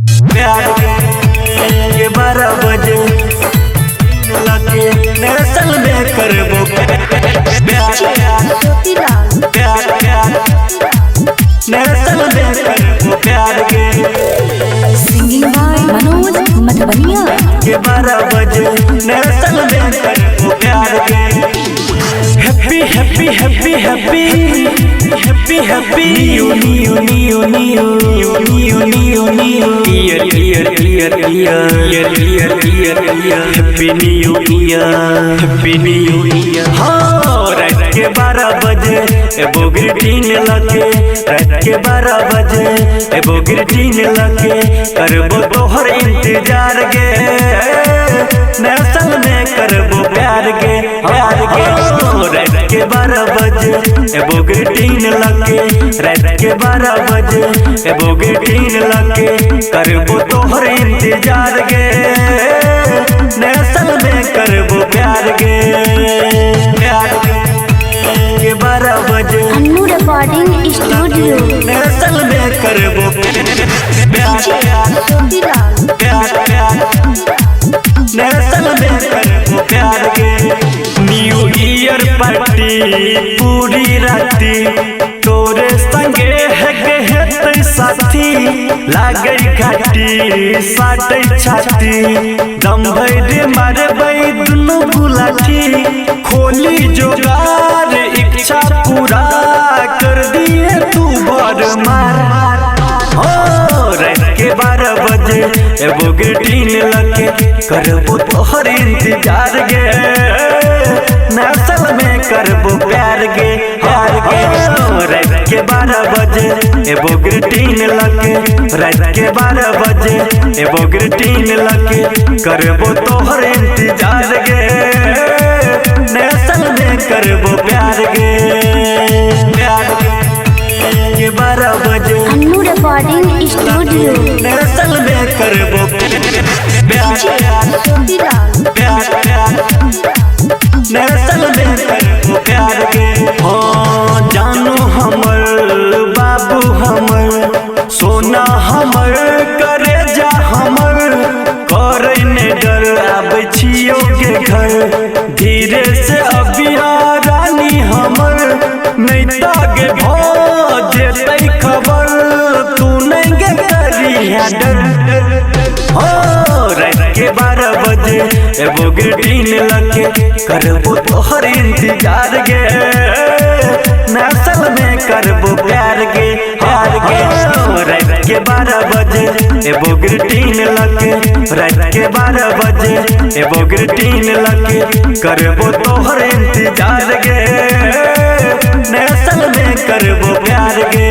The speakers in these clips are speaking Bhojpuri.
प्यार के 12 बजे लगे नेशनल में करबो प्यार नेशनल में करबो प्यार के सिंगिंग बाय मनोज मधुबनिया के 12 बजे नेशनल में करबो प्यार के happy happy happy happy happy happy new happy new year हाँ रात के 12 बजे एगो ग्रीटिंग लगे रात के 12 बजे एगो ग्रीटिंग लगे करबो तोहर इंतजार गे नेशनल में करबो प्यार गे रात के 12 बजे एगो ग्रीटिंग लगे रात के 12 बजे एगो ग्रीटिंग लगे करबो तोहर इंतजार गे नेशनल में करबो प्यार गे के 12 बजे अन्नू रिकॉर्डिंग स्टूडियो नेशनल में करबो नेशनल में करबो प्यार के न्यू ईयर पार्टी पूरी राती तोरे संगे है साथी लागे घाटी साटे छाती दम भर मारबे दुनू गुलाठी खोली जोगार इच्छा पूरा कर दिए तू बर मार रात के 12 बजे एगो ग्रीटिंग लगे करबो तोहर इंतजार गे नेशनल में करबो प्यार गे रात के 12 बजे एगो ग्रीटिंग लगे रात के 12 बजे एगो ग्रीटिंग लगे करबो तोहर इंतजार गे नेशनल में करबो प्यार गे के 12 बजे अन्नू रिकॉर्डिंग स्टूडियो नेशनल में करबो नेशनल में करबो प्यार के हाँ जानू हमर बाबू हमर सोना हमर करे जा हमर करे ने डर आबै छियो के घर धीरे से अबिया रानी हमर नहीं तागे भ जेतै खबर तू नहीं गे करी डर रात के 12 बजे एगो ग्रीटिंग लगे करबो तोहर इंतजार गे नेशनल में करबो प्यार गे रात के 12 बजे एगो ग्रीटिंग लगे रात के 12 बजे एगो ग्रीटिंग लगे करबो तोहर इंतजार गे नेशनल में करबो प्यार गे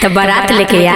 तो बारात लेके आ।